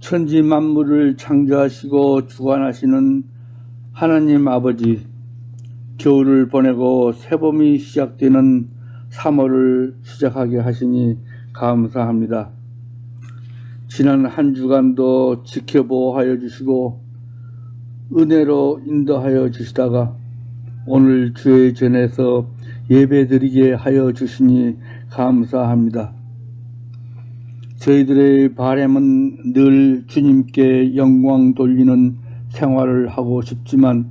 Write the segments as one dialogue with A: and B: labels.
A: 천지 만물을 창조하시고 주관하시는 하나님 아버지, 겨울을 보내고 새봄이 시작되는 3월을 시작하게 하시니 감사합니다. 지난 한 주간도 지켜보호하여 주시고 은혜로 인도하여 주시다가 오늘 주의 전에서 예배드리게 하여 주시니 감사합니다. 저희들의 바람은 늘 주님께 영광 돌리는 생활을 하고 싶지만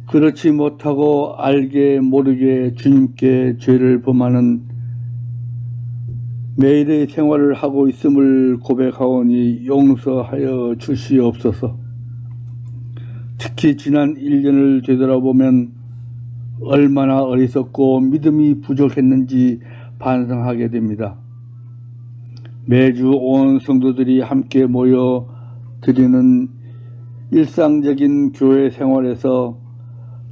A: 그렇지 못하고 알게 모르게 주님께 죄를 범하는 매일의 생활을 하고 있음을 고백하오니 용서하여 주시옵소서. 특히 지난 1년을 되돌아보면 얼마나 어리석고 믿음이 부족했는지 반성하게 됩니다. 매주 온 성도들이 함께 모여 드리는 일상적인 교회 생활에서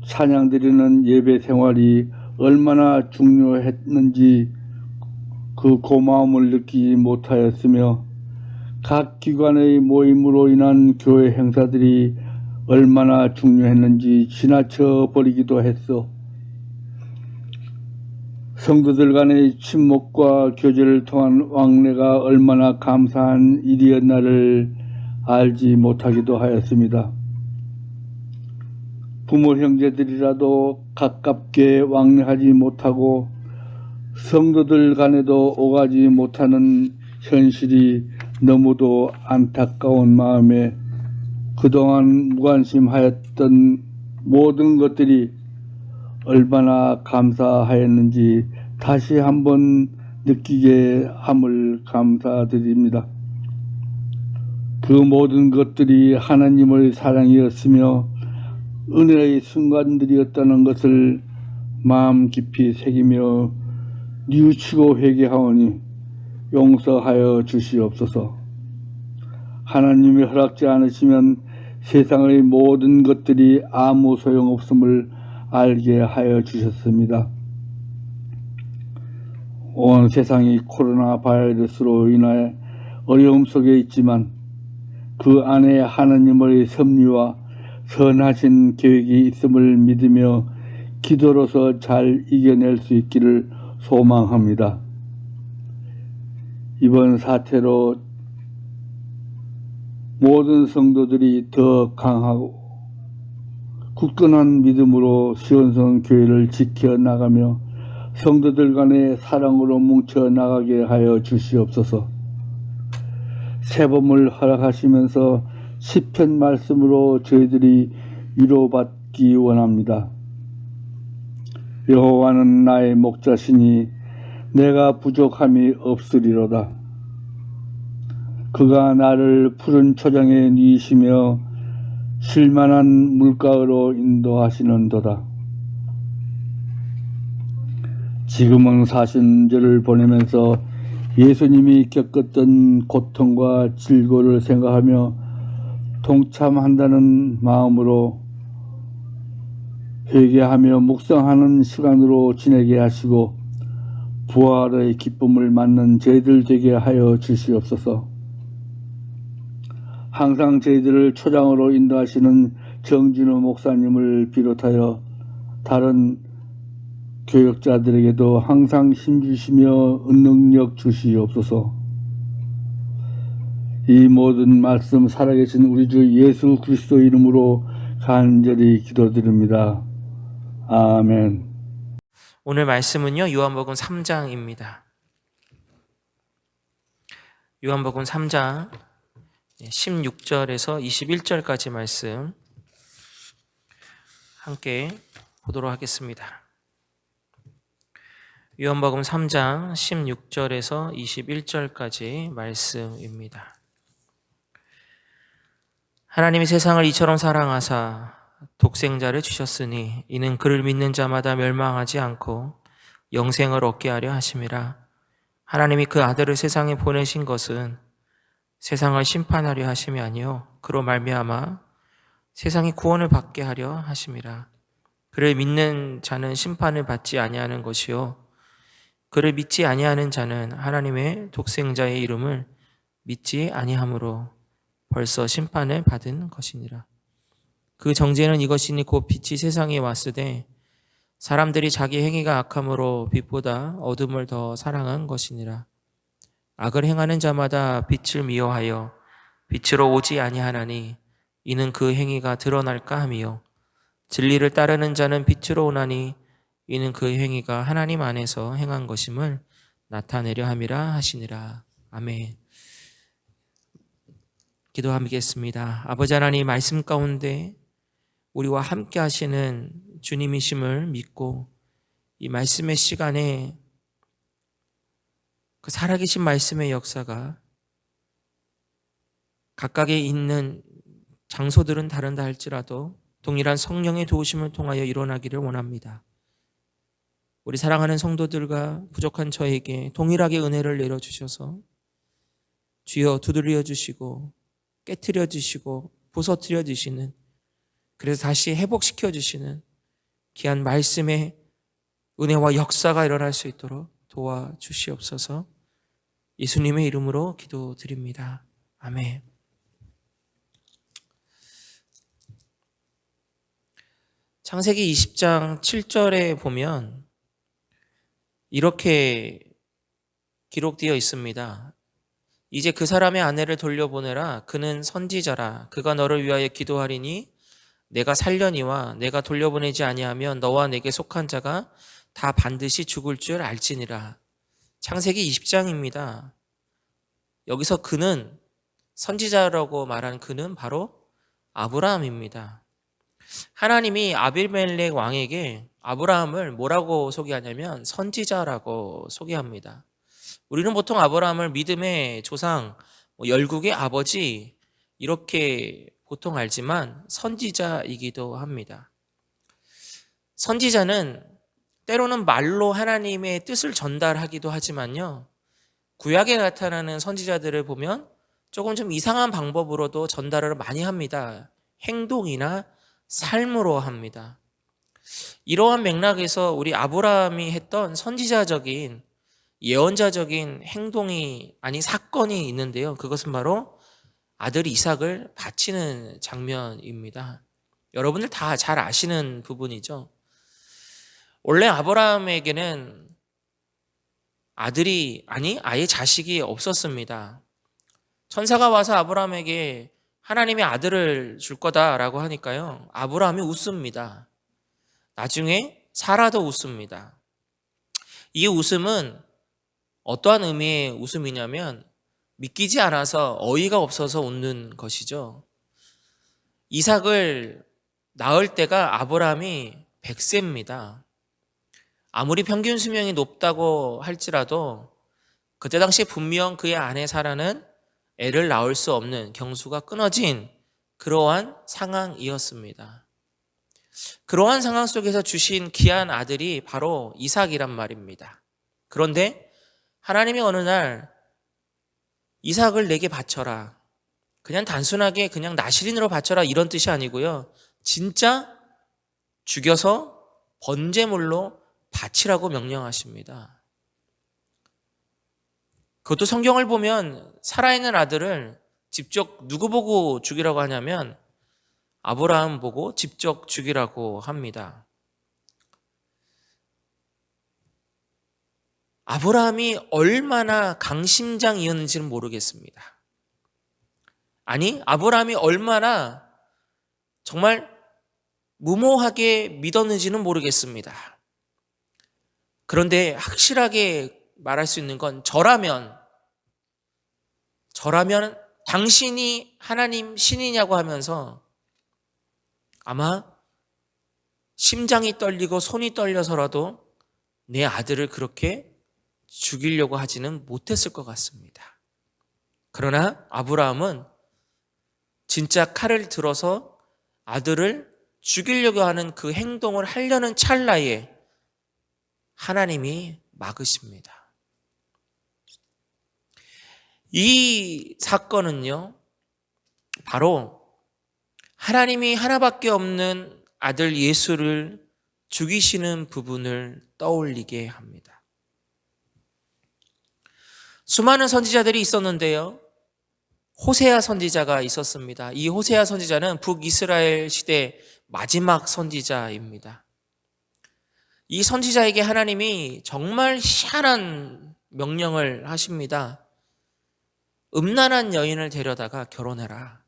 A: 찬양 드리는 예배 생활이 얼마나 중요했는지 그 고마움을 느끼지 못하였으며 각 기관의 모임으로 인한 교회 행사들이 얼마나 중요했는지 지나쳐 버리기도 했어. 성도들 간의 친목과 교제를 통한 왕래가 얼마나 감사한 일이었나를 알지 못하기도 하였습니다. 부모 형제들이라도 가깝게 왕래하지 못하고 성도들 간에도 오가지 못하는 현실이 너무도 안타까운 마음에 그동안 무관심하였던 모든 것들이 얼마나 감사하였는지 다시 한번 느끼게 함을 감사드립니다. 그 모든 것들이 하나님의 사랑이었으며 은혜의 순간들이었다는 것을 마음 깊이 새기며 뉘우치고 회개하오니 용서하여 주시옵소서. 하나님이 허락지 않으시면 세상의 모든 것들이 아무 소용없음을 알게 하여 주셨습니다. 온 세상이 코로나 바이러스로 인해 어려움 속에 있지만 그 안에 하나님의 섭리와 선하신 계획이 있음을 믿으며 기도로서 잘 이겨낼 수 있기를 소망합니다. 이번 사태로 모든 성도들이 더 강하고 굳건한 믿음으로 시온성 교회를 지켜나가며 성도들 간의 사랑으로 뭉쳐나가게 하여 주시옵소서. 새봄을 허락하시면서 시편 말씀으로 저희들이 위로받기 원합니다. 여호와는 나의 목자시니 내가 부족함이 없으리로다. 그가 나를 푸른 초장에 누이시며 쉴만한 물가로 인도하시는도다. 지금은 사순절을 보내면서 예수님이 겪었던 고통과 질고를 생각하며 동참한다는 마음으로 회개하며 묵상하는 시간으로 지내게 하시고 부활의 기쁨을 맞는 저희들 되게 하여 주시옵소서. 항상 저희들을 초장으로 인도하시는 정진우 목사님을 비롯하여 다른 교역자들에게도 항상 힘주시며 능력 주시옵소서. 이 모든 말씀 살아계신 우리 주 예수 그리스도 이름으로 간절히 기도드립니다. 아멘.
B: 오늘 말씀은요, 요한복음 3장입니다. 요한복음 3장 16절에서 21절까지 말씀 함께 보도록 하겠습니다. 요한복음 3장 16절에서 21절까지 말씀입니다. 하나님이 세상을 이처럼 사랑하사 독생자를 주셨으니 이는 그를 믿는 자마다 멸망하지 않고 영생을 얻게 하려 하심이라. 하나님이 그 아들을 세상에 보내신 것은 세상을 심판하려 하심이 아니요 그로 말미암아 세상이 구원을 받게 하려 하심이라. 그를 믿는 자는 심판을 받지 아니하는 것이요 그를 믿지 아니하는 자는 하나님의 독생자의 이름을 믿지 아니함으로 벌써 심판을 받은 것이니라. 그 정죄는 이것이니 곧 빛이 세상에 왔으되 사람들이 자기 행위가 악함으로 빛보다 어둠을 더 사랑한 것이니라. 악을 행하는 자마다 빛을 미워하여 빛으로 오지 아니하나니 이는 그 행위가 드러날까 함이요 진리를 따르는 자는 빛으로 오나니 이는 그 행위가 하나님 안에서 행한 것임을 나타내려 함이라 하시니라. 아멘. 기도하겠습니다. 아버지 하나님, 말씀 가운데 우리와 함께 하시는 주님이심을 믿고 이 말씀의 시간에 그 살아계신 말씀의 역사가 각각에 있는 장소들은 다른다 할지라도 동일한 성령의 도우심을 통하여 일어나기를 원합니다. 우리 사랑하는 성도들과 부족한 저에게 동일하게 은혜를 내려주셔서 주여 두드려 주시고 깨트려 주시고 부서뜨려 주시는, 그래서 다시 회복시켜 주시는 귀한 말씀의 은혜와 역사가 일어날 수 있도록 도와주시옵소서. 예수님의 이름으로 기도드립니다. 아멘. 창세기 20장 7절에 보면 이렇게 기록되어 있습니다. 이제 그 사람의 아내를 돌려보내라. 그는 선지자라. 그가 너를 위하여 기도하리니 내가 살려니와 내가 돌려보내지 아니하면 너와 내게 속한 자가 다 반드시 죽을 줄 알지니라. 창세기 20장입니다. 여기서 그는, 선지자라고 말한 그는 바로 아브라함입니다. 하나님이 아비멜렉 왕에게 아브라함을 뭐라고 소개하냐면 선지자라고 소개합니다. 우리는 보통 아브라함을 믿음의 조상, 열국의 아버지 이렇게 보통 알지만 선지자이기도 합니다. 선지자는 때로는 말로 하나님의 뜻을 전달하기도 하지만요, 구약에 나타나는 선지자들을 보면 조금 좀 이상한 방법으로도 전달을 많이 합니다. 행동이나 삶으로 합니다. 이러한 맥락에서 우리 아브라함이 했던 선지자적인 예언자적인 행동이 아닌 사건이 있는데요, 그것은 바로 아들 이삭을 바치는 장면입니다. 여러분들 다 잘 아시는 부분이죠. 원래 아브라함에게는 아예 자식이 없었습니다. 천사가 와서 아브라함에게 하나님의 아들을 줄 거다라고 하니까요, 아브라함이 웃습니다. 나중에 사라도 웃습니다. 이 웃음은 어떠한 의미의 웃음이냐면 믿기지 않아서 어이가 없어서 웃는 것이죠. 이삭을 낳을 때가 아브라함이 100세입니다. 아무리 평균 수명이 높다고 할지라도 그때 당시 분명 그의 아내 사라는 애를 낳을 수 없는, 경수가 끊어진 그러한 상황이었습니다. 그러한 상황 속에서 주신 귀한 아들이 바로 이삭이란 말입니다. 그런데 하나님이 어느 날 이삭을 내게 바쳐라, 그냥 단순하게 그냥 나시린으로 바쳐라 이런 뜻이 아니고요, 진짜 죽여서 번제물로 바치라고 명령하십니다. 그것도 성경을 보면 살아있는 아들을 직접 누구 보고 죽이라고 하냐면 아브라함 보고 직접 죽이라고 합니다. 아브라함이 얼마나 강심장이었는지는 모르겠습니다. 아니, 아브라함이 얼마나 정말 무모하게 믿었는지는 모르겠습니다. 그런데 확실하게 말할 수 있는 건 저라면 당신이 하나님 신이냐고 하면서 아마 심장이 떨리고 손이 떨려서라도 내 아들을 그렇게 죽이려고 하지는 못했을 것 같습니다. 그러나 아브라함은 진짜 칼을 들어서 아들을 죽이려고 하는 그 행동을 하려는 찰나에 하나님이 막으십니다. 이 사건은요, 바로 하나님이 하나밖에 없는 아들 예수를 죽이시는 부분을 떠올리게 합니다. 수많은 선지자들이 있었는데요, 호세아 선지자가 있었습니다. 이 호세아 선지자는 북이스라엘 시대 마지막 선지자입니다. 이 선지자에게 하나님이 정말 희한한 명령을 하십니다. 음란한 여인을 데려다가 결혼해라.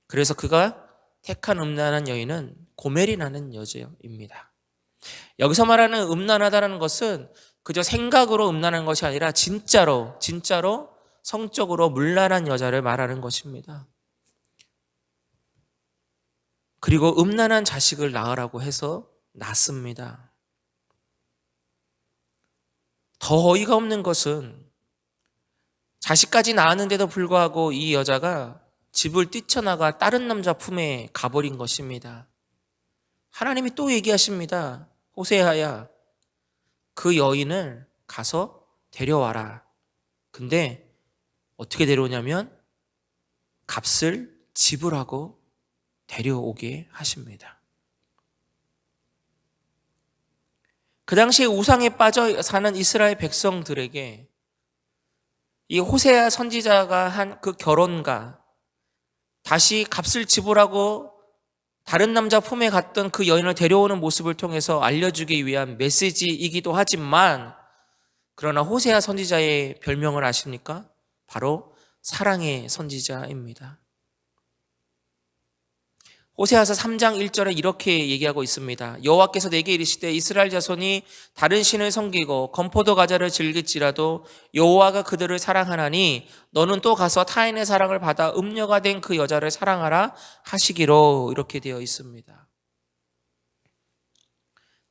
B: 그래서 그가 택한 음란한 여인은 고멜이라는 여자입니다. 여기서 말하는 음란하다는 것은 그저 생각으로 음란한 것이 아니라 진짜로 성적으로 문란한 여자를 말하는 것입니다. 그리고 음란한 자식을 낳으라고 해서 낳습니다. 더 어이가 없는 것은 자식까지 낳았는데도 불구하고 이 여자가 집을 뛰쳐나가 다른 남자 품에 가버린 것입니다. 하나님이 또 얘기하십니다. 호세아야, 그 여인을 가서 데려와라. 근데 어떻게 데려오냐면 값을 지불하고 데려오게 하십니다. 그 당시에 우상에 빠져 사는 이스라엘 백성들에게 이 호세아 선지자가 한 그 결혼과 다시 값을 지불하고 다른 남자 품에 갔던 그 여인을 데려오는 모습을 통해서 알려주기 위한 메시지이기도 하지만, 그러나 호세아 선지자의 별명을 아십니까? 바로 사랑의 선지자입니다. 호세아서 3장 1절에 이렇게 얘기하고 있습니다. 여호와께서 내게 이르시되 이스라엘 자손이 다른 신을 섬기고 건포도 과자를 즐길지라도 여호와가 그들을 사랑하나니 너는 또 가서 타인의 사랑을 받아 음녀가 된 그 여자를 사랑하라 하시기로, 이렇게 되어 있습니다.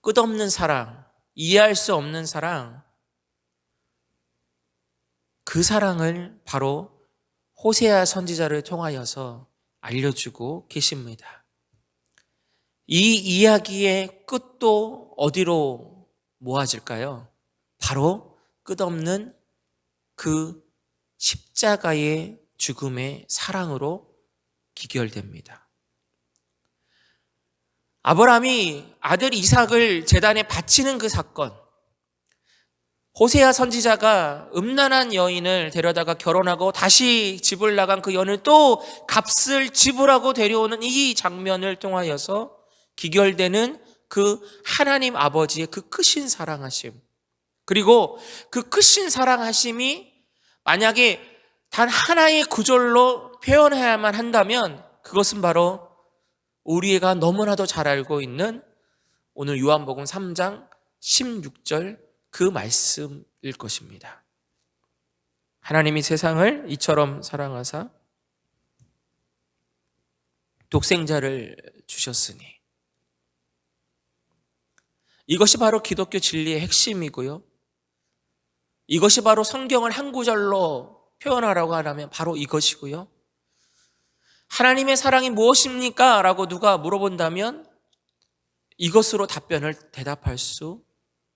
B: 끝없는 사랑, 이해할 수 없는 사랑, 그 사랑을 바로 호세아 선지자를 통하여서 알려주고 계십니다. 이 이야기의 끝도 어디로 모아질까요? 바로 끝없는 그 십자가의 죽음의 사랑으로 기결됩니다. 아브라함이 아들 이삭을 제단에 바치는 그 사건, 호세아 선지자가 음란한 여인을 데려다가 결혼하고 다시 집을 나간 그 여인을 또 값을 지불하고 데려오는 이 장면을 통하여서 기결되는 그 하나님 아버지의 그 크신 사랑하심, 그리고 그 크신 사랑하심이 만약에 단 하나의 구절로 표현해야만 한다면 그것은 바로 우리가 너무나도 잘 알고 있는 오늘 요한복음 3장 16절 그 말씀일 것입니다. 하나님이 세상을 이처럼 사랑하사 독생자를 주셨으니, 이것이 바로 기독교 진리의 핵심이고요. 이것이 바로 성경을 한 구절로 표현하라고 하라면 바로 이것이고요. 하나님의 사랑이 무엇입니까? 라고 누가 물어본다면 이것으로 답변을 대답할 수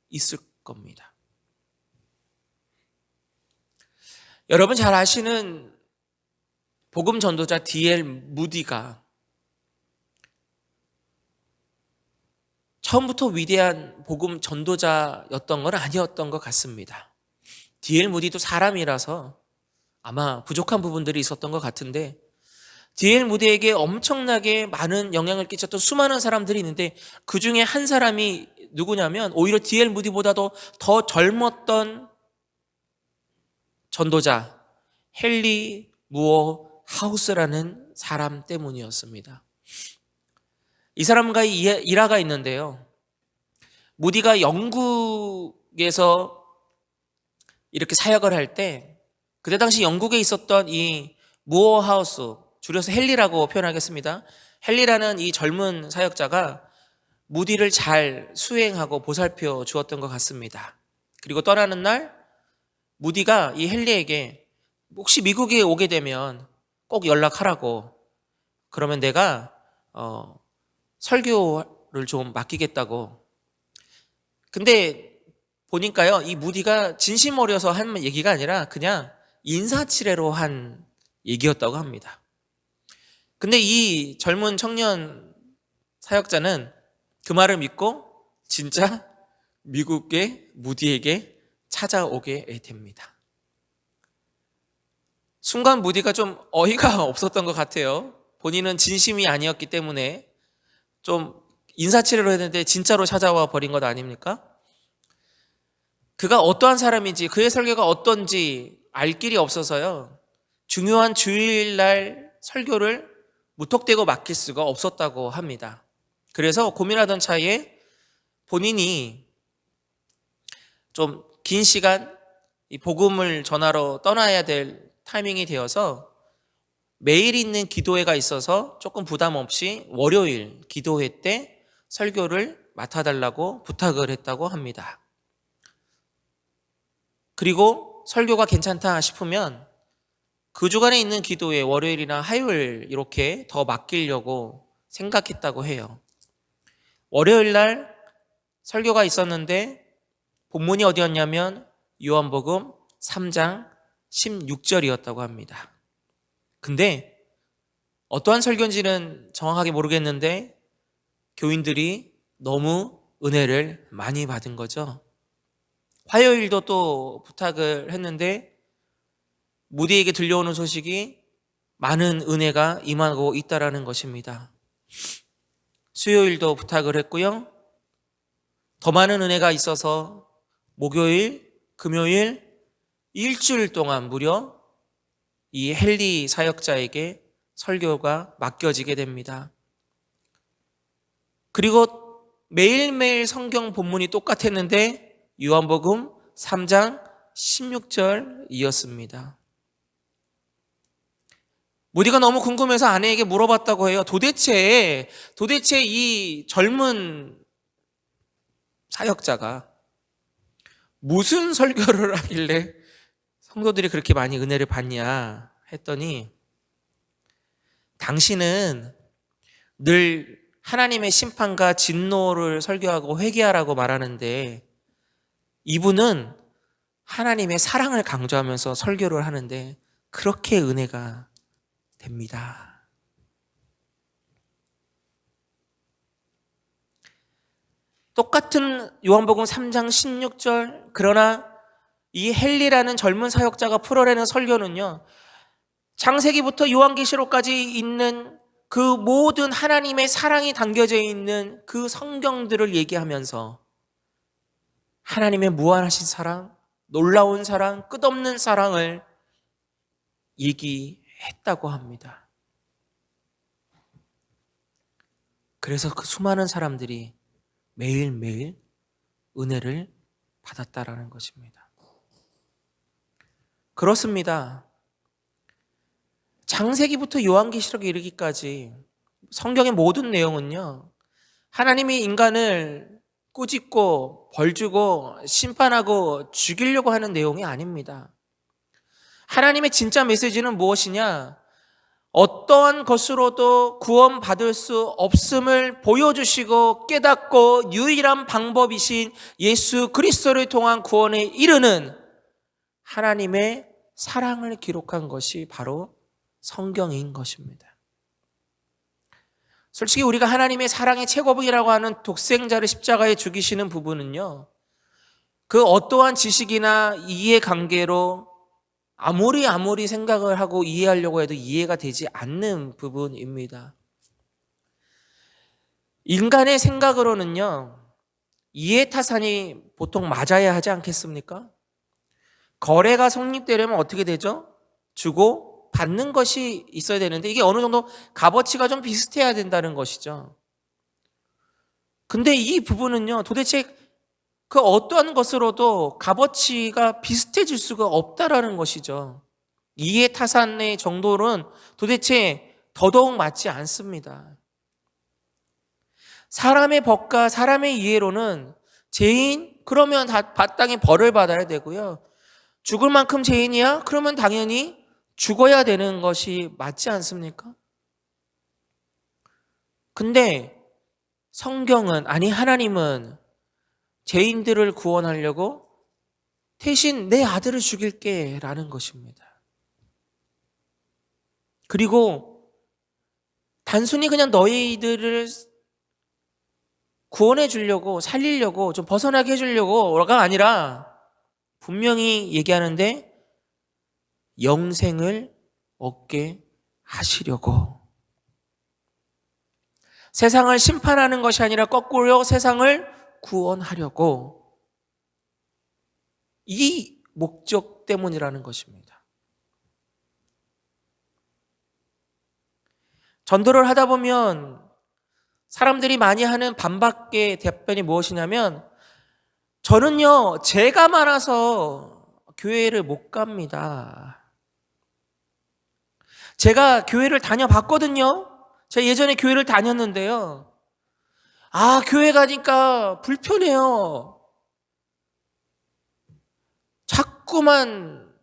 B: 있을 겁니다. 여러분 잘 아시는 복음 전도자 D.L. 무디가 처음부터 위대한 복음 전도자였던 건 아니었던 것 같습니다. D.L. 무디도 사람이라서 아마 부족한 부분들이 있었던 것 같은데, D.L. 무디에게 엄청나게 많은 영향을 끼쳤던 수많은 사람들이 있는데 그 중에 한 사람이 누구냐면 오히려 D.L. 무디보다도 더 젊었던 전도자 헨리 무어 하우스라는 사람 때문이었습니다. 이 사람과의 일화가 있는데요. 무디가 영국에서 이렇게 사역을 할 때 그때 당시 영국에 있었던 이 무어 하우스, 줄여서 헨리라고 표현하겠습니다. 헨리라는 이 젊은 사역자가 무디를 잘 수행하고 보살펴 주었던 것 같습니다. 그리고 떠나는 날 무디가 이 헨리에게 혹시 미국에 오게 되면 꼭 연락하라고, 그러면 내가 설교를 좀 맡기겠다고. 근데 보니까요, 이 무디가 진심 어려서 한 얘기가 아니라 그냥 인사치레로 한 얘기였다고 합니다. 근데 이 젊은 청년 사역자는 그 말을 믿고 진짜 미국의 무디에게 찾아오게 됩니다. 순간 무디가 좀 어이가 없었던 것 같아요. 본인은 진심이 아니었기 때문에 좀 인사치레로 했는데 진짜로 찾아와 버린 것 아닙니까? 그가 어떠한 사람인지, 그의 설교가 어떤지 알 길이 없어서요, 중요한 주일날 설교를 무턱대고 맡길 수가 없었다고 합니다. 그래서 고민하던 차에 본인이 좀 긴 시간 이 복음을 전하러 떠나야 될 타이밍이 되어서 매일 있는 기도회가 있어서 조금 부담 없이 월요일 기도회 때 설교를 맡아달라고 부탁을 했다고 합니다. 그리고 설교가 괜찮다 싶으면 그 주간에 있는 기도회 월요일이나 화요일 이렇게 더 맡기려고 생각했다고 해요. 월요일 날 설교가 있었는데 본문이 어디였냐면 요한복음 3장 16절이었다고 합니다. 근데 어떠한 설교인지는 정확하게 모르겠는데 교인들이 너무 은혜를 많이 받은 거죠. 화요일도 또 부탁을 했는데 무디에게 들려오는 소식이 많은 은혜가 임하고 있다라는 것입니다. 수요일도 부탁을 했고요. 더 많은 은혜가 있어서 목요일, 금요일, 일주일 동안 무려 이 헨리 사역자에게 설교가 맡겨지게 됩니다. 그리고 매일매일 성경 본문이 똑같았는데 요한복음 3장 16절이었습니다. 무디가 너무 궁금해서 아내에게 물어봤다고 해요. 도대체 이 젊은 사역자가 무슨 설교를 하길래 성도들이 그렇게 많이 은혜를 받냐 했더니, 당신은 늘 하나님의 심판과 진노를 설교하고 회개하라고 말하는데 이분은 하나님의 사랑을 강조하면서 설교를 하는데 그렇게 은혜가 됩니다. 똑같은 요한복음 3장 16절, 그러나 이 헨리라는 젊은 사역자가 풀어내는 설교는요, 창세기부터 요한계시록까지 있는 그 모든 하나님의 사랑이 담겨져 있는 그 성경들을 얘기하면서 하나님의 무한하신 사랑, 놀라운 사랑, 끝없는 사랑을 얘기했다고 합니다. 그래서 그 수많은 사람들이 매일매일 은혜를 받았다라는 것입니다. 그렇습니다. 창세기부터 요한계시록에 이르기까지 성경의 모든 내용은요, 하나님이 인간을 꾸짖고 벌주고 심판하고 죽이려고 하는 내용이 아닙니다. 하나님의 진짜 메시지는 무엇이냐? 어떠한 것으로도 구원받을 수 없음을 보여주시고 깨닫고 유일한 방법이신 예수 그리스도를 통한 구원에 이르는 하나님의 사랑을 기록한 것이 바로 성경인 것입니다. 솔직히 우리가 하나님의 사랑의 최고봉이라고 하는 독생자를 십자가에 죽이시는 부분은요, 그 어떠한 지식이나 이해관계로 아무리 생각을 하고 이해하려고 해도 이해가 되지 않는 부분입니다. 인간의 생각으로는요, 이해타산이 보통 맞아야 하지 않겠습니까? 거래가 성립되려면 어떻게 되죠? 주고 받는 것이 있어야 되는데 이게 어느 정도 값어치가 좀 비슷해야 된다는 것이죠. 근데 이 부분은요, 도대체 그 어떠한 것으로도 값어치가 비슷해질 수가 없다라는 것이죠. 이해타산의 정도는 도대체 더더욱 맞지 않습니다. 사람의 법과 사람의 이해로는 죄인? 그러면 다 마땅히 벌을 받아야 되고요. 죽을 만큼 죄인이야? 그러면 당연히 죽어야 되는 것이 맞지 않습니까? 근데 성경은, 아니 하나님은 죄인들을 구원하려고 대신 내 아들을 죽일게 라는 것입니다. 그리고 단순히 그냥 너희들을 구원해 주려고, 살리려고, 좀 벗어나게 해주려고가 아니라 분명히 얘기하는데 영생을 얻게 하시려고. 세상을 심판하는 것이 아니라 거꾸로 세상을 구원하려고. 이 목적 때문이라는 것입니다. 전도를 하다 보면 사람들이 많이 하는 반박의 답변이 무엇이냐면, 저는요, 죄가 많아서 교회를 못 갑니다. 제가 교회를 다녀봤거든요. 제가 예전에 교회를 다녔는데요. 교회 가니까 불편해요. 자꾸만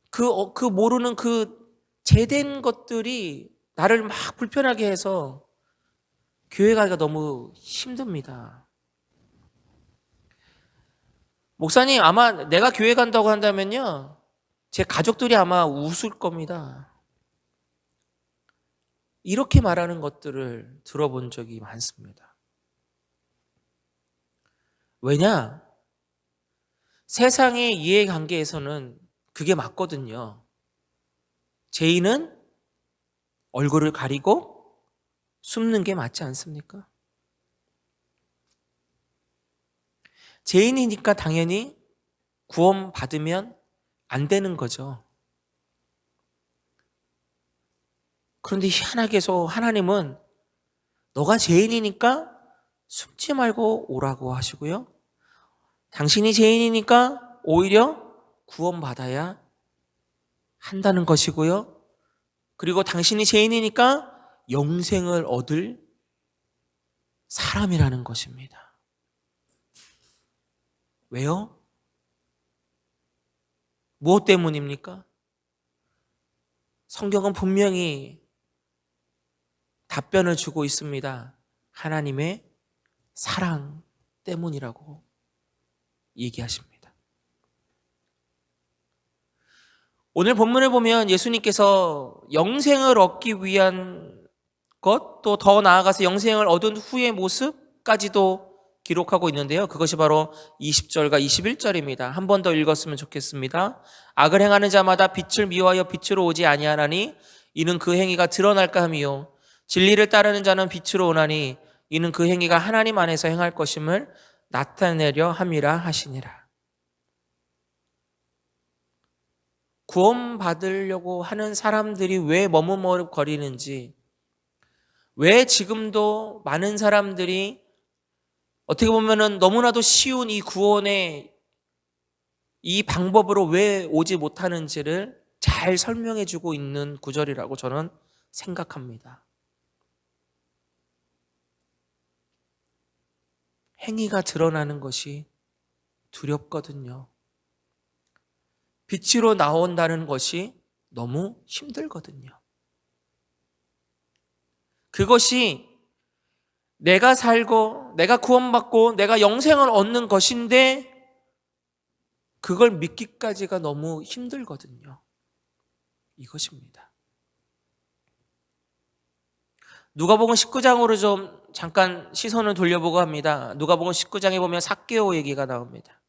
B: 그 모르는 그 제된 것들이 나를 막 불편하게 해서 교회 가기가 너무 힘듭니다. 목사님, 아마 내가 교회 간다고 한다면요, 제 가족들이 아마 웃을 겁니다. 이렇게 말하는 것들을 들어본 적이 많습니다. 왜냐? 세상의 이해관계에서는 그게 맞거든요. 죄인은 얼굴을 가리고 숨는 게 맞지 않습니까? 죄인이니까 당연히 구원받으면 안 되는 거죠. 그런데 희한하게도 하나님은 너가 죄인이니까 숨지 말고 오라고 하시고요. 당신이 죄인이니까 오히려 구원받아야 한다는 것이고요. 그리고 당신이 죄인이니까 영생을 얻을 사람이라는 것입니다. 왜요? 무엇 때문입니까? 성경은 분명히 답변을 주고 있습니다. 하나님의 사랑 때문이라고 얘기하십니다. 오늘 본문을 보면 예수님께서 영생을 얻기 위한 것, 또 더 나아가서 영생을 얻은 후의 모습까지도 기록하고 있는데요. 그것이 바로 20절과 21절입니다. 한 번 더 읽었으면 좋겠습니다. 악을 행하는 자마다 빛을 미워하여 빛으로 오지 아니하나니 이는 그 행위가 드러날까 함이요. 진리를 따르는 자는 빛으로 오나니 이는 그 행위가 하나님 안에서 행할 것임을 나타내려 함이라 하시니라. 구원받으려고 하는 사람들이 왜 머뭇거리는지, 왜 지금도 많은 사람들이 어떻게 보면은 너무나도 쉬운 이 구원의 이 방법으로 왜 오지 못하는지를 잘 설명해 주고 있는 구절이라고 저는 생각합니다. 행위가 드러나는 것이 두렵거든요. 빛으로 나온다는 것이 너무 힘들거든요. 그것이 내가 살고 내가 구원받고 내가 영생을 얻는 것인데 그걸 믿기까지가 너무 힘들거든요. 이것입니다. 누가복음 19장으로 좀 잠깐 시선을 돌려보고 합니다. 누가복음 19장에 보면 삭개오 얘기가 나옵니다.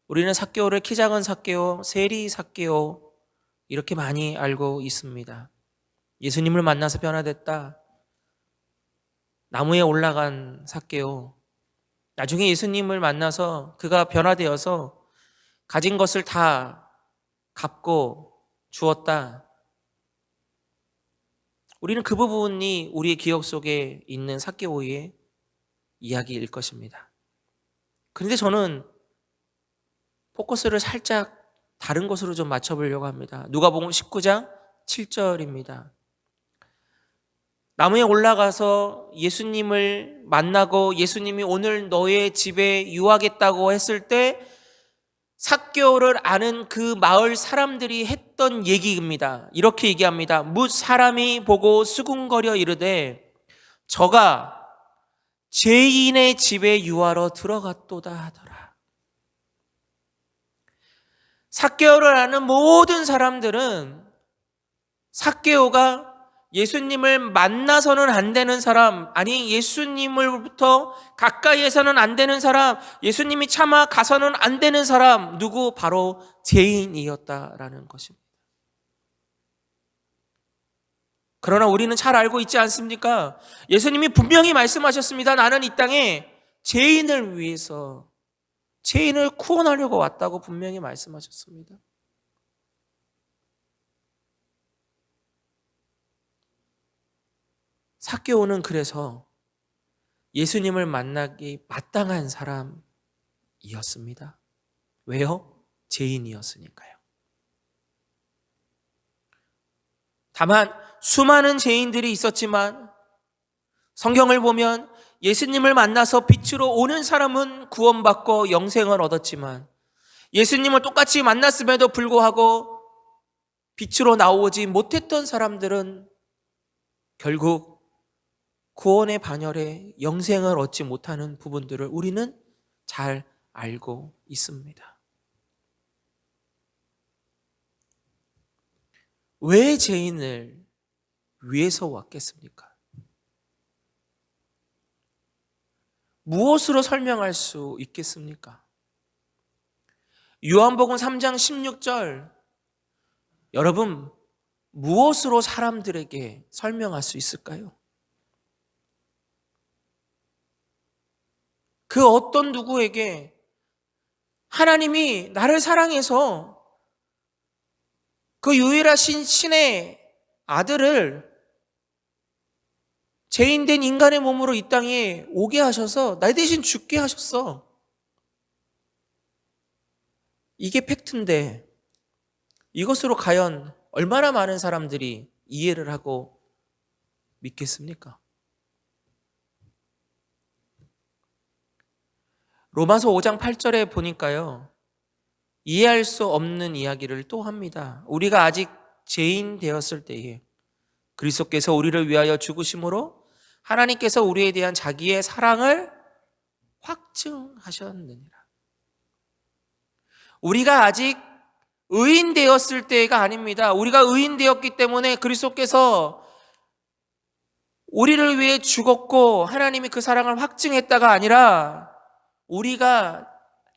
B: 우리는 삭개오를 키 작은 삭개오, 세리 삭개오 이렇게 많이 알고 있습니다. 예수님을 만나서 변화됐다. 나무에 올라간 삭개오. 나중에 예수님을 만나서 그가 변화되어서 가진 것을 다 갚고 주었다. 우리는 그 부분이 우리의 기억 속에 있는 삭개오의 이야기일 것입니다. 그런데 저는 포커스를 살짝 다른 것으로 좀 맞춰보려고 합니다. 누가복음 19장 7절입니다. 나무에 올라가서 예수님을 만나고 예수님이 오늘 너의 집에 유하겠다고 했을 때 삭개오를 아는 그 마을 사람들이 했던 얘기입니다. 이렇게 얘기합니다. 뭇 사람이 보고 수군거려 이르되 저가 죄인의 집에 유하러 들어갔도다 하더라. 삭개오를 아는 모든 사람들은 삭개오가 예수님을 만나서는 안 되는 사람, 아니 예수님으로부터 가까이에서는 안 되는 사람, 예수님이 차마 가서는 안 되는 사람, 누구? 바로 죄인이었다라는 것입니다. 그러나 우리는 잘 알고 있지 않습니까? 예수님이 분명히 말씀하셨습니다. 나는 이 땅에 죄인을 위해서, 죄인을 구원하려고 왔다고 분명히 말씀하셨습니다. 삭개오는 그래서 예수님을 만나기 마땅한 사람이었습니다. 왜요? 죄인이었으니까요. 다만 수많은 죄인들이 있었지만 성경을 보면 예수님을 만나서 빛으로 오는 사람은 구원받고 영생을 얻었지만 예수님을 똑같이 만났음에도 불구하고 빛으로 나오지 못했던 사람들은 결국 구원의 반열에 영생을 얻지 못하는 부분들을 우리는 잘 알고 있습니다. 왜 죄인을 위해서 왔겠습니까? 무엇으로 설명할 수 있겠습니까? 요한복음 3장 16절, 여러분 무엇으로 사람들에게 설명할 수 있을까요? 그 어떤 누구에게 하나님이 나를 사랑해서 그 유일하신 신의 아들을 죄인된 인간의 몸으로 이 땅에 오게 하셔서 나 대신 죽게 하셨어. 이게 팩트인데 이것으로 과연 얼마나 많은 사람들이 이해를 하고 믿겠습니까? 로마서 5장 8절에 보니까요, 이해할 수 없는 이야기를 또 합니다. 우리가 아직 죄인 되었을 때에 그리스도께서 우리를 위하여 죽으심으로 하나님께서 우리에 대한 자기의 사랑을 확증하셨느니라. 우리가 아직 의인 되었을 때가 아닙니다. 우리가 의인 되었기 때문에 그리스도께서 우리를 위해 죽었고 하나님이 그 사랑을 확증했다가 아니라 우리가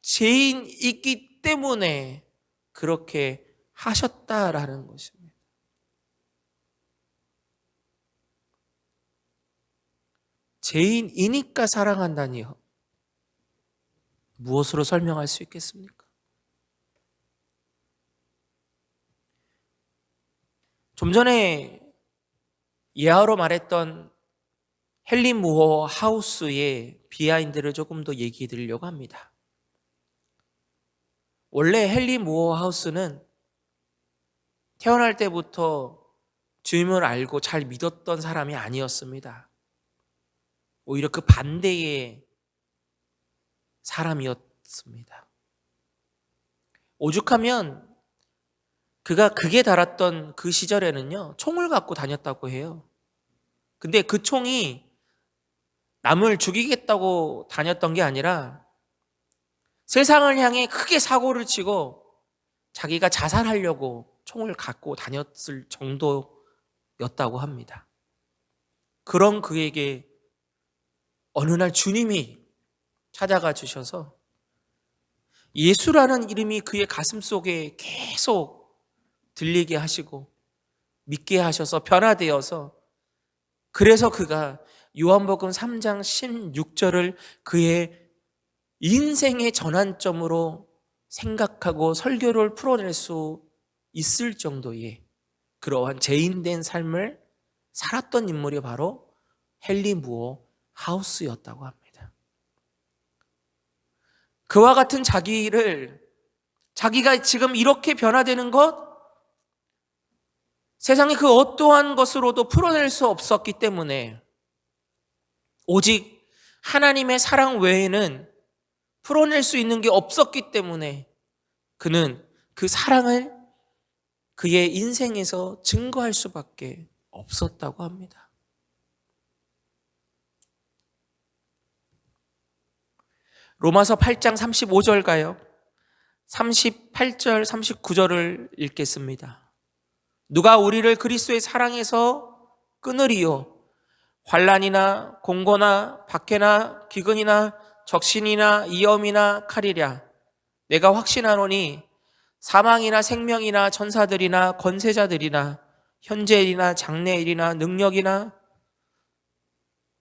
B: 죄인이기 때문에 그렇게 하셨다라는 것입니다. 죄인이니까 사랑한다니요. 무엇으로 설명할 수 있겠습니까? 좀 전에 예화로 말했던 헨리 무어 하우스의 비하인드를 조금 더 얘기해 드리려고 합니다. 원래 헨리 무어 하우스는 태어날 때부터 주님을 알고 잘 믿었던 사람이 아니었습니다. 오히려 그 반대의 사람이었습니다. 오죽하면 그가 극에 달았던 그 시절에는요, 총을 갖고 다녔다고 해요. 근데 그 총이 남을 죽이겠다고 다녔던 게 아니라 세상을 향해 크게 사고를 치고 자기가 자살하려고 총을 갖고 다녔을 정도였다고 합니다. 그런 그에게 어느 날 주님이 찾아가 주셔서 예수라는 이름이 그의 가슴 속에 계속 들리게 하시고 믿게 하셔서 변화되어서, 그래서 그가 요한복음 3장 16절을 그의 인생의 전환점으로 생각하고 설교를 풀어낼 수 있을 정도의 그러한 죄인된 삶을 살았던 인물이 바로 헨리 무어 하우스였다고 합니다. 그와 같은 자기가 지금 이렇게 변화되는 것, 세상의 그 어떠한 것으로도 풀어낼 수 없었기 때문에 오직 하나님의 사랑 외에는 풀어낼 수 있는 게 없었기 때문에 그는 그 사랑을 그의 인생에서 증거할 수밖에 없었다고 합니다. 로마서 8장 35절 가요. 38절, 39절을 읽겠습니다. 누가 우리를 그리스도의 사랑에서 끊으리요. 환난이나 공고나 박해나 기근이나 적신이나 위험이나 칼이랴. 내가 확신하노니 사망이나 생명이나 천사들이나 권세자들이나 현재일이나 장래일이나 능력이나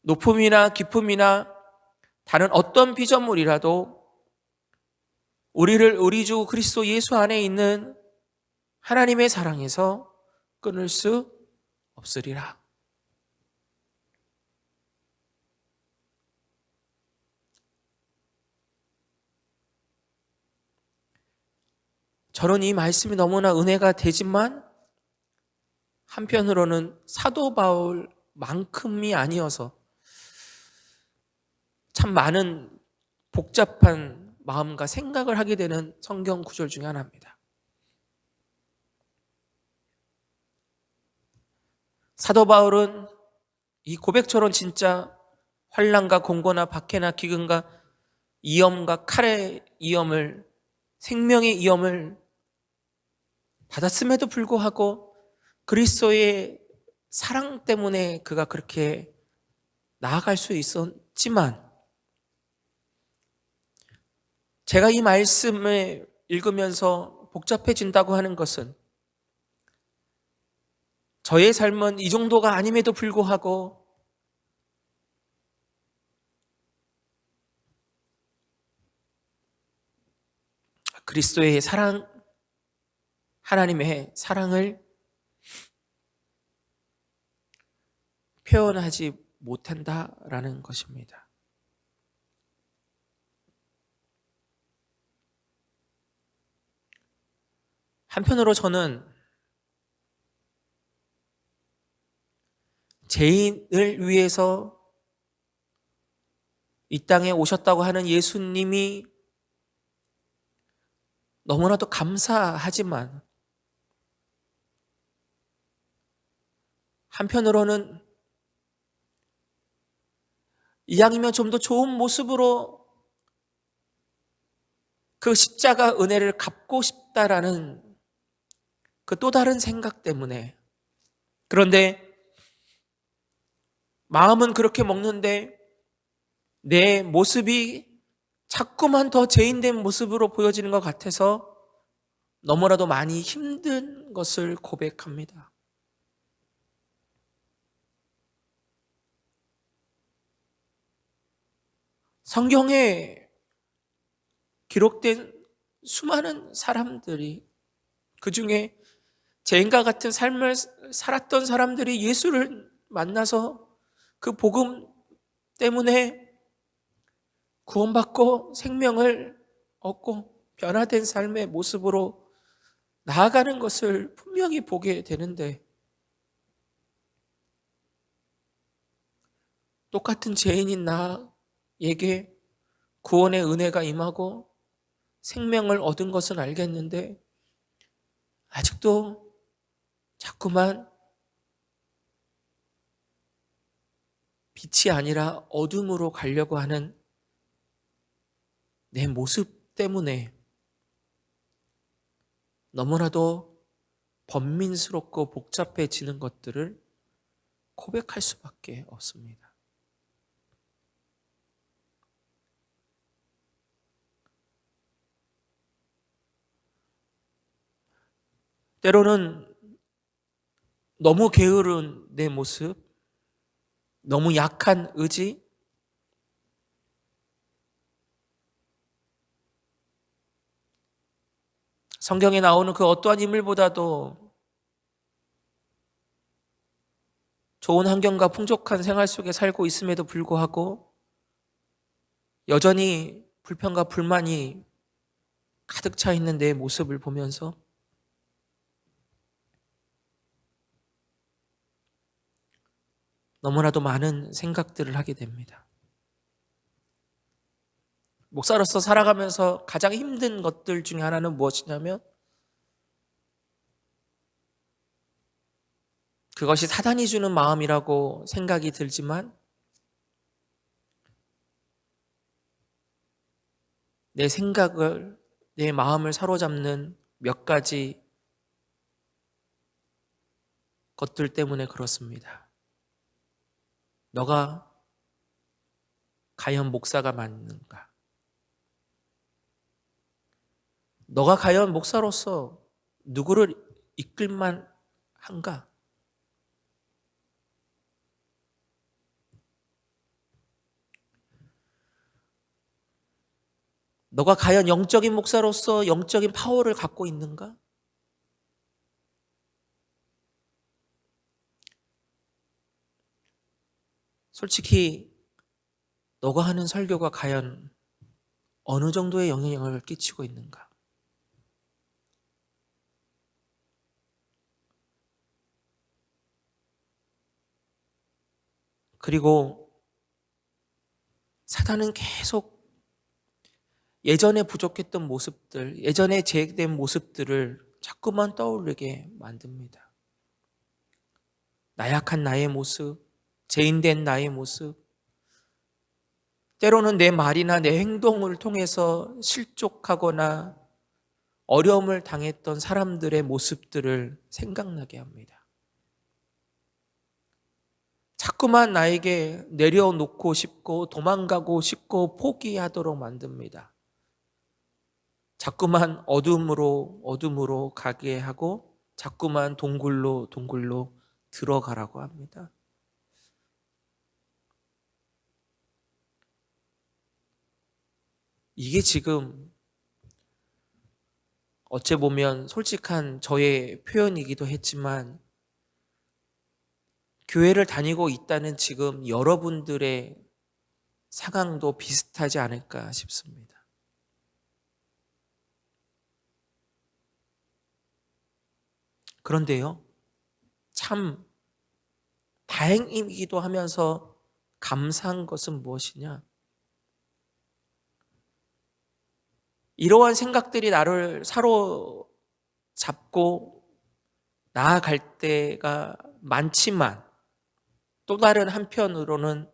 B: 높음이나 깊음이나 다른 어떤 피조물이라도 우리를 우리 주 그리스도 예수 안에 있는 하나님의 사랑에서 끊을 수 없으리라. 저는 이 말씀이 너무나 은혜가 되지만 한편으로는 사도 바울만큼이 아니어서 참 많은 복잡한 마음과 생각을 하게 되는 성경 구절 중에 하나입니다. 사도 바울은 이 고백처럼 진짜 환난과 공고나 박해나 기근과 위험과 칼의 위험을, 생명의 위험을 받았음에도 불구하고 그리스도의 사랑 때문에 그가 그렇게 나아갈 수 있었지만, 제가 이 말씀을 읽으면서 복잡해진다고 하는 것은 저의 삶은 이 정도가 아님에도 불구하고 그리스도의 사랑, 하나님의 사랑을 표현하지 못한다라는 것입니다. 한편으로 저는 죄인을 위해서 이 땅에 오셨다고 하는 예수님이 너무나도 감사하지만, 한편으로는 이왕이면 좀 더 좋은 모습으로 그 십자가 은혜를 갚고 싶다라는 그 또 다른 생각 때문에, 그런데 마음은 그렇게 먹는데 내 모습이 자꾸만 더 죄인된 모습으로 보여지는 것 같아서 너무나도 많이 힘든 것을 고백합니다. 성경에 기록된 수많은 사람들이, 그 중에 죄인과 같은 삶을 살았던 사람들이 예수를 만나서 그 복음 때문에 구원받고 생명을 얻고 변화된 삶의 모습으로 나아가는 것을 분명히 보게 되는데, 똑같은 죄인인 나에게 구원의 은혜가 임하고 생명을 얻은 것은 알겠는데 아직도 자꾸만 빛이 아니라 어둠으로 가려고 하는 내 모습 때문에 너무나도 번민스럽고 복잡해지는 것들을 고백할 수밖에 없습니다. 때로는 너무 게으른 내 모습, 너무 약한 의지, 성경에 나오는 그 어떠한 인물보다도 좋은 환경과 풍족한 생활 속에 살고 있음에도 불구하고 여전히 불평과 불만이 가득 차 있는 내 모습을 보면서 너무나도 많은 생각들을 하게 됩니다. 목사로서 살아가면서 가장 힘든 것들 중에 하나는 무엇이냐면, 그것이 사단이 주는 마음이라고 생각이 들지만 내 생각을, 내 마음을 사로잡는 몇 가지 것들 때문에 그렇습니다. 너가 과연 목사가 맞는가? 너가 과연 목사로서 누구를 이끌만 한가? 너가 과연 영적인 목사로서 영적인 파워를 갖고 있는가? 솔직히 너가 하는 설교가 과연 어느 정도의 영향력을 끼치고 있는가? 그리고 사단은 계속 예전에 부족했던 모습들, 예전에 제액된 모습들을 자꾸만 떠올리게 만듭니다. 나약한 나의 모습, 죄인된 나의 모습, 때로는 내 말이나 내 행동을 통해서 실족하거나 어려움을 당했던 사람들의 모습들을 생각나게 합니다. 자꾸만 나에게 내려놓고 싶고 도망가고 싶고 포기하도록 만듭니다. 자꾸만 어둠으로 가게 하고 자꾸만 동굴로 들어가라고 합니다. 이게 지금 어째 보면 솔직한 저의 표현이기도 했지만 교회를 다니고 있다는 지금 여러분들의 상황도 비슷하지 않을까 싶습니다. 그런데요, 참 다행이기도 하면서 감사한 것은 무엇이냐? 이러한 생각들이 나를 사로잡고 나아갈 때가 많지만 또 다른 한편으로는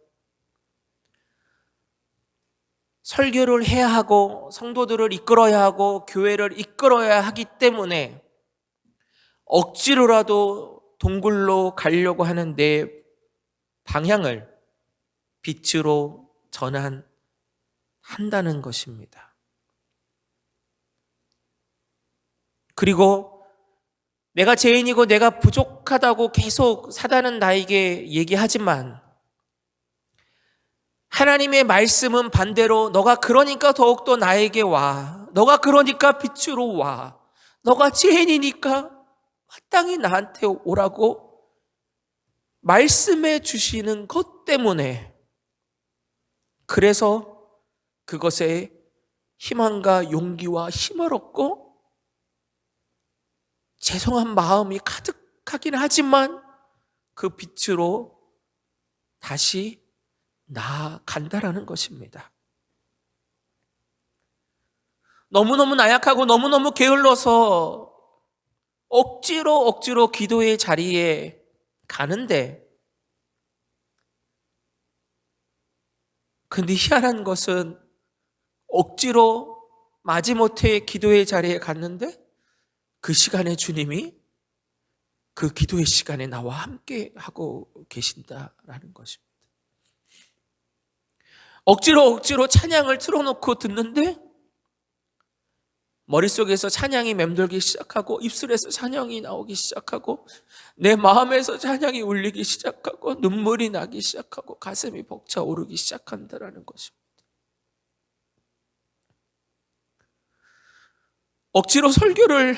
B: 설교를 해야 하고 성도들을 이끌어야 하고 교회를 이끌어야 하기 때문에 억지로라도 동굴로 가려고 하는 내 방향을 빛으로 전환한다는 것입니다. 그리고 내가 죄인이고 내가 부족하다고 계속 사단은 나에게 얘기하지만 하나님의 말씀은 반대로 너가 그러니까 더욱더 나에게 와. 너가 그러니까 빛으로 와. 너가 죄인이니까 마땅히 나한테 오라고 말씀해 주시는 것 때문에 그래서 그것에 희망과 용기와 힘을 얻고 죄송한 마음이 가득하긴 하지만 그 빛으로 다시 나아간다라는 것입니다. 너무너무 나약하고 너무너무 게을러서 억지로 기도의 자리에 가는데 근데 희한한 것은 억지로 마지못해 기도의 자리에 갔는데 그 시간에 주님이 그 기도의 시간에 나와 함께 하고 계신다라는 것입니다. 억지로 찬양을 틀어놓고 듣는데 머릿속에서 찬양이 맴돌기 시작하고 입술에서 찬양이 나오기 시작하고 내 마음에서 찬양이 울리기 시작하고 눈물이 나기 시작하고 가슴이 벅차오르기 시작한다라는 것입니다. 억지로 설교를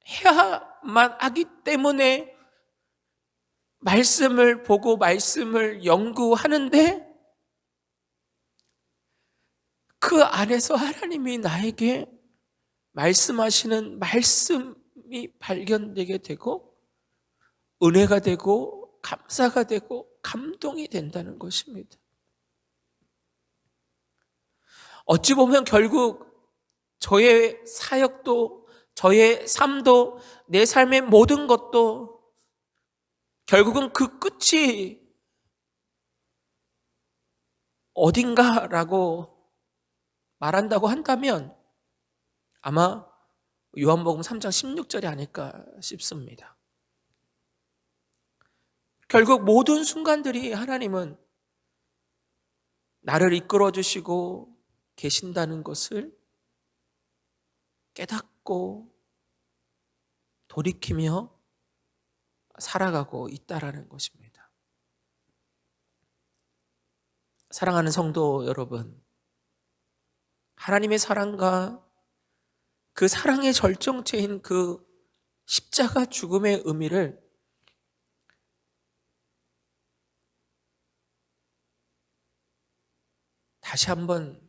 B: 해야만 하기 때문에 말씀을 보고 말씀을 연구하는데 그 안에서 하나님이 나에게 말씀하시는 말씀이 발견되게 되고 은혜가 되고 감사가 되고 감동이 된다는 것입니다. 어찌 보면 결국 저의 사역도 저의 삶도 내 삶의 모든 것도 결국은 그 끝이 어딘가라고 말한다고 한다면 아마 요한복음 3장 16절이 아닐까 싶습니다. 결국 모든 순간들이 하나님은 나를 이끌어 주시고 계신다는 것을 깨닫고 돌이키며 살아가고 있다라는 것입니다. 사랑하는 성도 여러분, 하나님의 사랑과 그 사랑의 절정체인 그 십자가 죽음의 의미를 다시 한번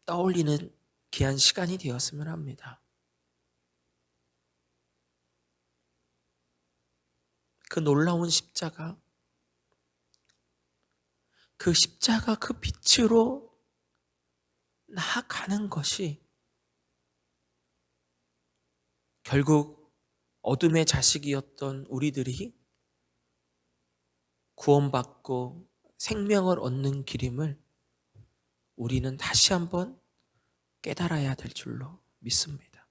B: 떠올리는 귀한 시간이 되었으면 합니다. 그 놀라운 십자가, 그 십자가 그 빛으로 나아가는 것이 결국 어둠의 자식이었던 우리들이 구원받고 생명을 얻는 길임을 우리는 다시 한번 깨달아야 될 줄로 믿습니다.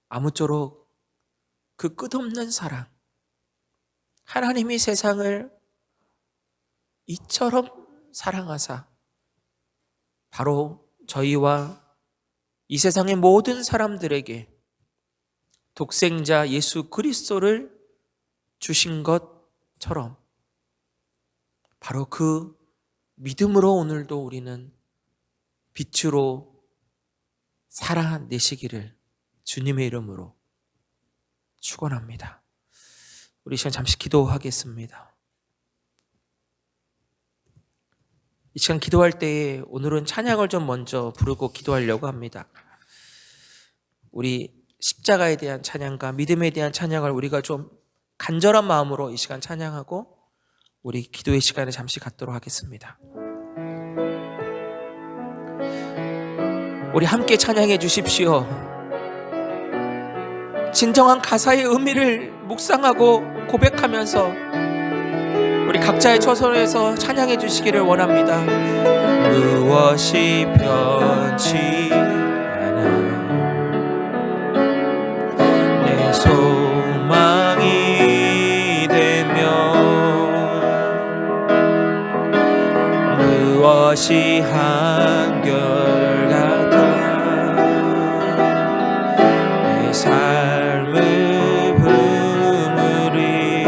B: 아무쪼록 그 끝없는 사랑, 하나님이 세상을 이처럼 사랑하사 바로 저희와 이 세상의 모든 사람들에게 독생자 예수 그리스도를 주신 것처럼 바로 그 믿음으로 오늘도 우리는 빛으로 살아내시기를 주님의 이름으로 축원합니다. 우리 시간 잠시 기도하겠습니다. 이 시간 기도할 때에 오늘은 찬양을 좀 먼저 부르고 기도하려고 합니다. 우리 십자가에 대한 찬양과 믿음에 대한 찬양을 우리가 좀 간절한 마음으로 이 시간 찬양하고 우리 기도의 시간에 잠시 갖도록 하겠습니다. 우리 함께 찬양해 주십시오. 진정한 가사의 의미를 묵상하고 고백하면서 우리 각자의 처소에서 찬양해 주시기를 원합니다. 무엇이 변치 않아 내 소망이 되며 무엇이 한결같아 내 삶을 부르리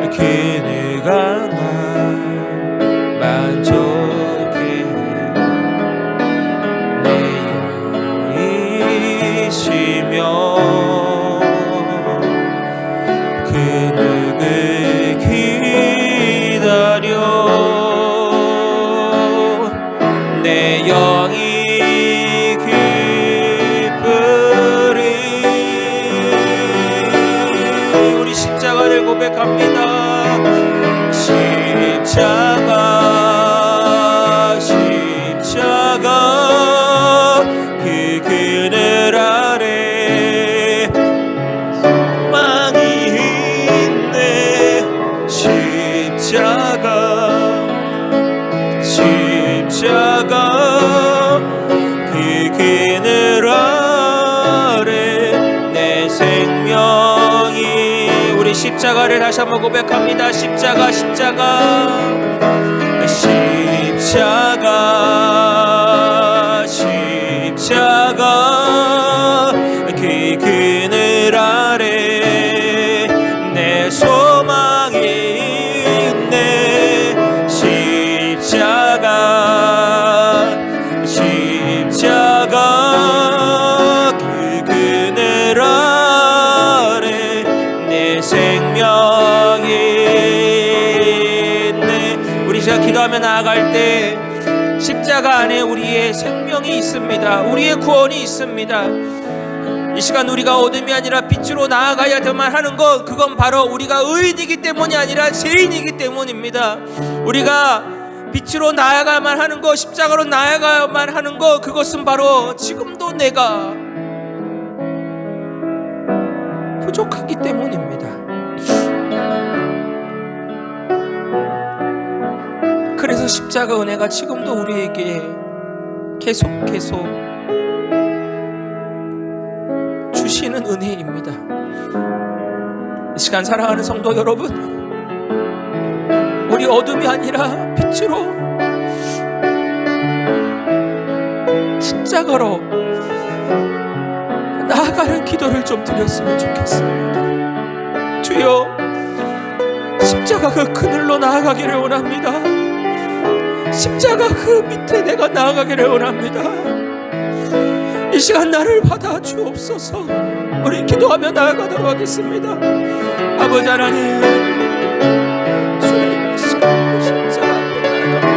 B: 그네가 날 만족해 내 영이시며 그 누구 기다려 내 영이 기쁘리 우리 십자가를 고백합니다. 십자가 그 그늘 아래 망이 있네 십자가 그 그늘 아래 내 생명이 우리 십자가를 다시 한번 고백합니다. 십자가 그 그늘 아래 내 소망이 있네 십자가 그 그늘 아래 내 생명이 있네. 우리 시작 기도하며 나아갈 때 십자가 안에 우리의 생명이 있습니다. 우리의 구원이 있습니다. 이 시간 우리가 어둠이 아니라 빛으로 나아가야 되만 하는 것, 그건 바로 우리가 의인이기 때문이 아니라 죄인이기 때문입니다. 우리가 빛으로 나아가야만 하는 것, 십자가로 나아가야만 하는 것, 그것은 바로 지금도 내가 부족하기 때문입니다. 그래서 십자가 은혜가 지금도 우리에게 계속 주시는 은혜입니다. 이 시간 사랑하는 성도 여러분, 우리 어둠이 아니라 빛으로 십자가로 나아가는 기도를 좀 드렸으면 좋겠습니다. 주여, 십자가 그 그늘로 나아가기를 원합니다. 십자가 그 밑에 내가 나아가기를 원합니다. 이 시간 나를 받아 주옵소서. 우리 기도하며 나아가도록 하겠습니다. 아버지 하나님, 주님, 이 시간 십자가 앞에 나아갑니다.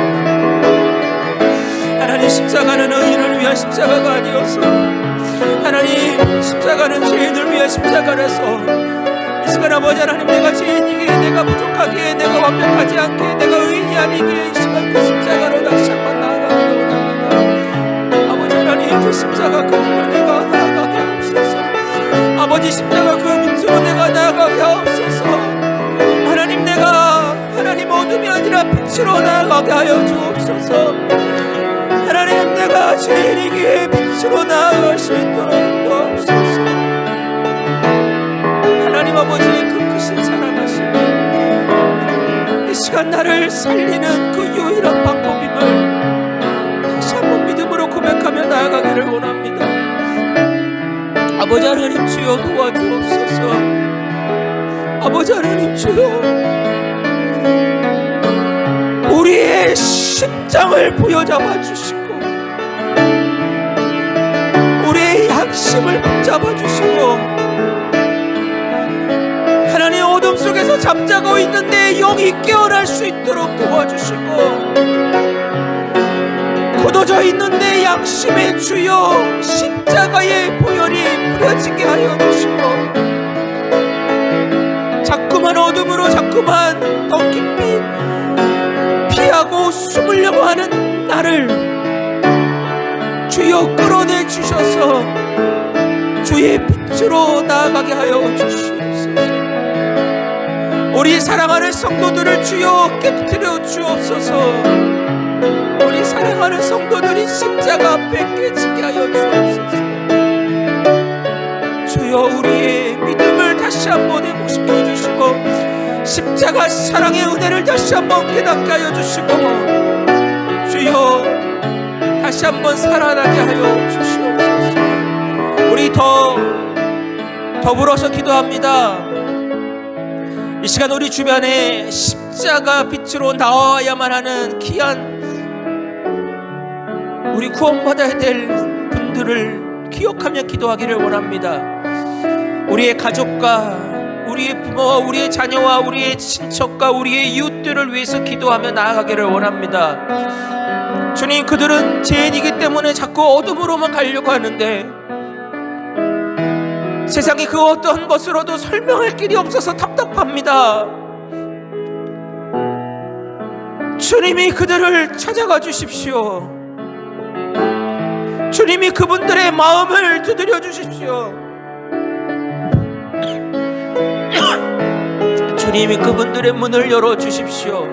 B: 하나님, 십자가는 의인을 위한 십자가가 아니어서, 하나님, 십자가는 죄인을 위한 십자가라서, 이 시간 아버지 하나님, 내가 죄인이기에, 내가 부족하기에, 내가 완벽하지 않기에, 내가 의인이 아니기에 이 시간 그 십자가로 다시 한번 나아가기를 원합니다. 아버지 하나님, 그 십자가 그 길로 내가 나아가게 하옵소서. 아버지, 십자가 그 밑으로 내가 나아가게 하옵소서. 하나님, 내가 하나님 어둠이 아니라 빛으로 나아가게 하여 주옵소서. 하나님, 내가 죄인이기에 빛으로 나아갈 수 있도록 도와주옵소서. 하나님 아버지의 그 크신 사랑하심이 이 시간 나를 살리는 그 유일한 방법임을 다시 한번 믿음으로 고백하며 나아가기를 원합니다. 아버지 하나님, 주여 도와주옵소서. 아버지 하나님, 주여 우리의 심장을 부여잡아 주시고 우리의 양심을 붙잡아 주시고, 하나님 어둠 속에서 잠자고 있는데 영이 깨어날 수 있도록 도와주시고, 굳어져 있는데 양심의 주여 십자가의 보혈이 뿌려지게 하여 주시고, 자꾸만 어둠으로 자꾸만 더 깊이 피하고 숨으려고 하는 나를 주여 끌어내 주셔서 주의 빛으로 나아가게 하여 주시옵소서. 우리 사랑하는 성도들을 주여 깨뜨려 주옵소서. 우리 사랑하는 성도들이 십자가 앞에 깨지게 하여 주옵소서. 주여 우리의 믿음을 다시 한번 회복시켜 주시고, 십자가 사랑의 은혜를 다시 한번 깨닫게 하여 주시고, 주여 다시 한번 살아나게 하여 주시옵소서. 우리 더불어서 기도합니다. 이 시간 우리 주변에 십자가 빛으로 나와야만 하는 귀한 우리 구원받아야 될 분들을 기억하며 기도하기를 원합니다. 우리의 가족과 우리의 부모와 우리의 자녀와 우리의 친척과 우리의 이웃들을 위해서 기도하며 나아가기를 원합니다. 주님, 그들은 죄인이기 때문에 자꾸 어둠으로만 가려고 하는데 세상이 그 어떤 것으로도 설명할 길이 없어서 답답합니다. 주님이 그들을 찾아가 주십시오. 주님이 그분들의 마음을 두드려 주십시오. 주님이 그분들의 문을 열어 주십시오.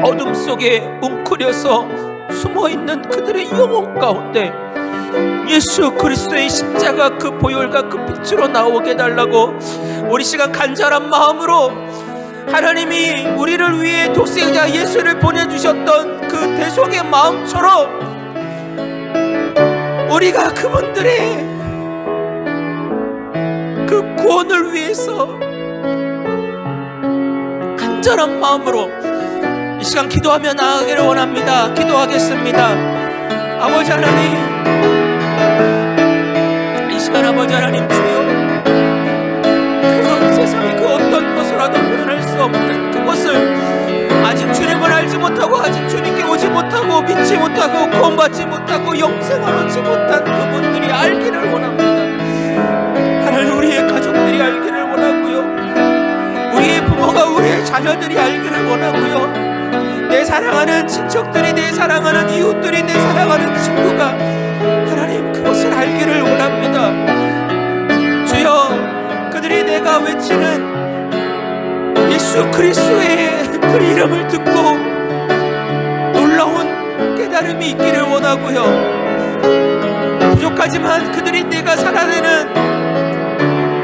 B: 어둠 속에 웅크려서 숨어있는 그들의 영혼 가운데 예수 그리스도의 십자가 그 보혈과 그 빛으로 나오게 해달라고 우리 시간 간절한 마음으로, 하나님이 우리를 위해 독생자 예수를 보내주셨던 그 대속의 마음처럼 우리가 그분들의 그 구원을 위해서 간절한 마음으로 이 시간 기도하며 나아가기를 원합니다. 기도하겠습니다. 아버지 하나님, 이 시간 아버지 하나님 주여, 그 세상의 그 어떤 것으로라도 표현할 수 없는 그것을 아직 주님을 알지 못하고, 아직 주님께 오지 못하고, 믿지 못하고, 구원받지 못하고, 영생을 얻지 못한 그분들이 알기를 원합니다. 하나님, 우리의 가족들이 알기를 원하고요, 우리의 부모가 우리의 자녀들이 알기를 원하고요, 내 사랑하는 친척들이, 내 사랑하는 이웃들이, 내 사랑하는 친구가 하나님 그것을 알기를 원합니다. 주여, 그들이 내가 외치는 예수 그리스도의 그 이름을 듣고 놀라운 깨달음이 있기를 원하고요, 부족한 부족하지만 그들이 내가 살아내는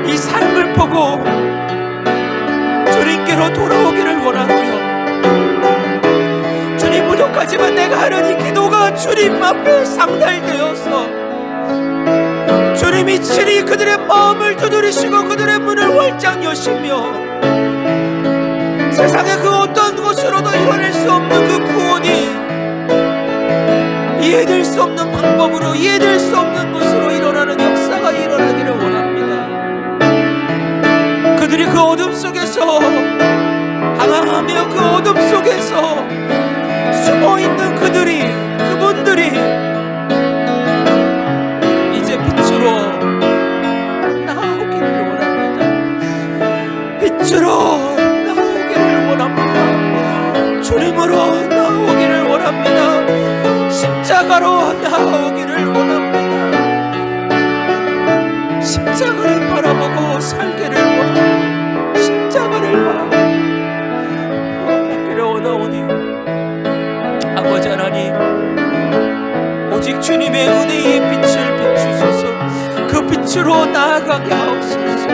B: 이 삶을 보고 주님께로 돌아오기를 원하고요. 주님, 부족하지만 내가 하는 이 기도가 주님 앞에 상달되어서 주님이 친히 그들의 마음을 두드리시고 그들의 문을 활짝 여시며 세상의 그 어떤 곳으로도 이뤄낼 수 없는 그 구원이 이해될 수 없는 방법으로, 이해될 수 없는 것으로 일어나는 역사가 일어나기를 원합니다. 그들이 그 어둠 속에서 방황하며 그 어둠 속에서 숨어있는 그분들이 이제 빛으로 나오기를 원합니다. 빛으로 나오기를 원합니다. 주님으로 나오기를 원합니다. 십자가로 나오기를 원합니다. 십자가를 바라보고 살기를 원합니다. 십자가를 바라보고 살기를 원하오니 아버지 하나님, 오직 주님의 은혜의 빛을 비추소서. 그 빛으로 나아가게 하옵소서.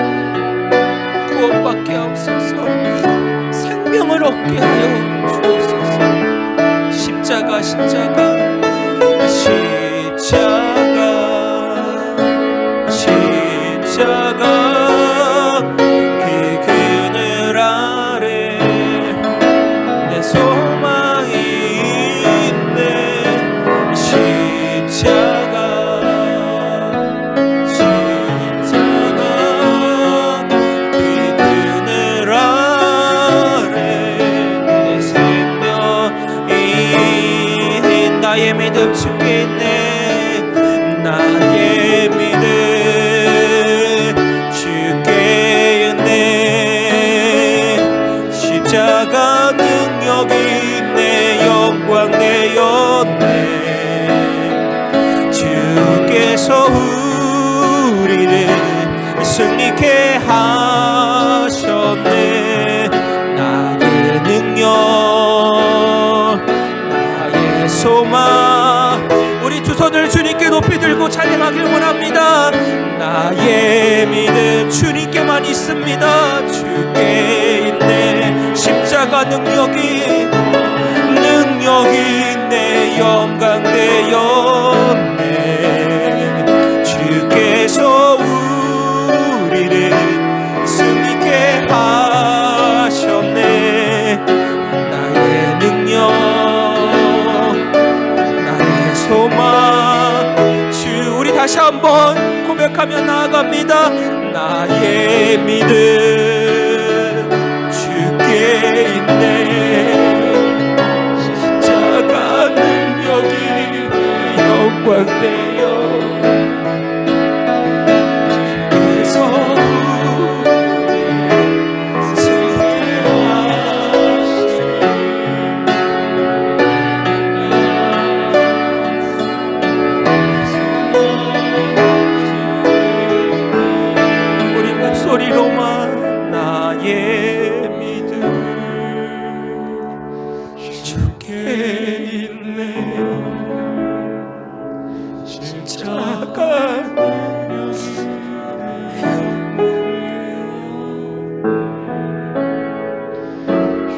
B: 구원받게 하옵소서. 생명을 얻게 하여 주옵소서. 십자가 십자가 십자가 십자가 그 그늘 아래 내 소망이 있네. 십자가 십자가 그 그늘 아래 내 생명이 나의 믿음 주께 있네. 나의 믿음 주께 있네. 십자가 능력이 내 영광 되었네. 주께서 우리를 승리케 하셨네. 나의 능력, 소망, 우리 두 손을 주님께 높이 들고 찬양하길 원합니다. 나의 믿음 주님께만 있습니다. 주께 있네. 십자가 능력이 내 영광 되었네. 주께서 우리를 승리케 하셨네. 나의 능력, 소망, 주, 우리 다시 한번 고백하며 나아갑니다. 나의 믿음 주께 있네. 십자가 능력이 영광 되어 주께서 소리로만 나의 믿음 주께 있네. 십자가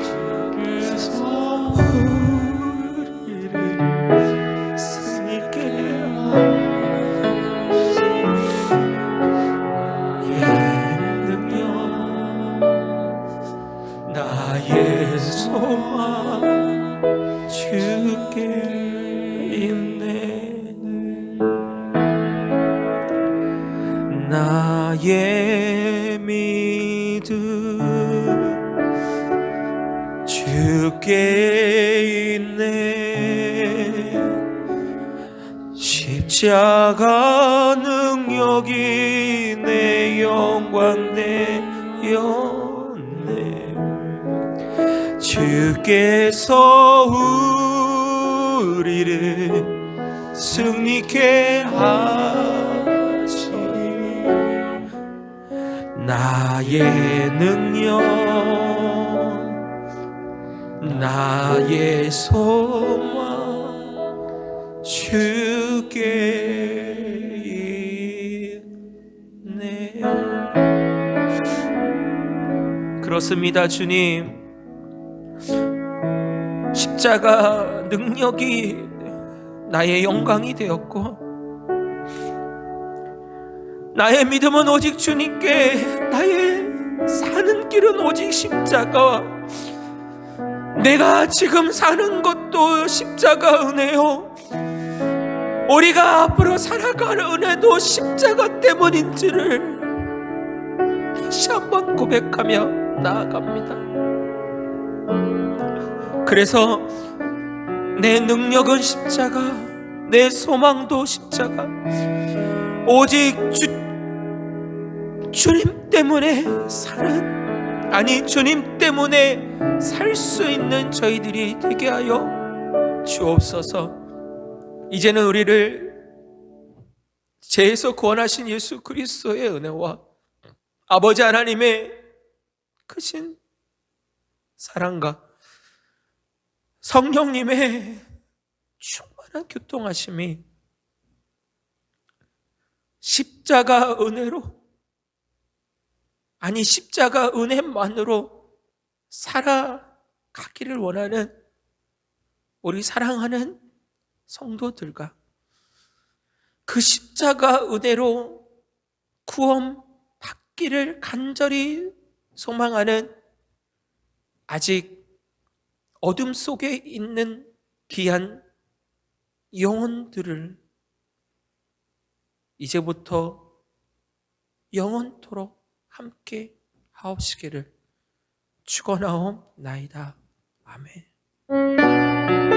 B: 주께서 우리를 승리케 나의 소망 주께 있네. 나의 믿음 주께 있네. 십자가 능력이 내 영광 되었네. 주께서 우리를 승리케 하시니 나의 능력, 나의 소망 주께 그렇습니다, 주님. 십자가 능력이 나의 영광이 되었고, 나의 믿음은 오직 주님께, 나의 사는 길은 오직 십자가, 내가 지금 사는 것도 십자가 은혜요, 우리가 앞으로 살아갈 은혜도 십자가 때문인지를 다시 한번 고백하며 나아갑니다. 그래서 내 능력은 십자가, 내 소망도 십자가, 오직 주님 때문에 사는, 아니 주님 때문에 살 수 있는 저희들이 되게 하여 주옵소서. 이제는 우리를 죄에서 구원하신 예수 그리스도의 은혜와 아버지 하나님의 크신 사랑과 성령님의 충만한 교통하심이 십자가 은혜로, 아니 십자가 은혜만으로 살아가기를 원하는 우리 사랑하는 성도들과 그 십자가 은혜로 구원 받기를 간절히 소망하는 아직 어둠 속에 있는 귀한 영혼들을 이제부터 영원토록 함께 하옵시기를 축원하옵나이다. 아멘.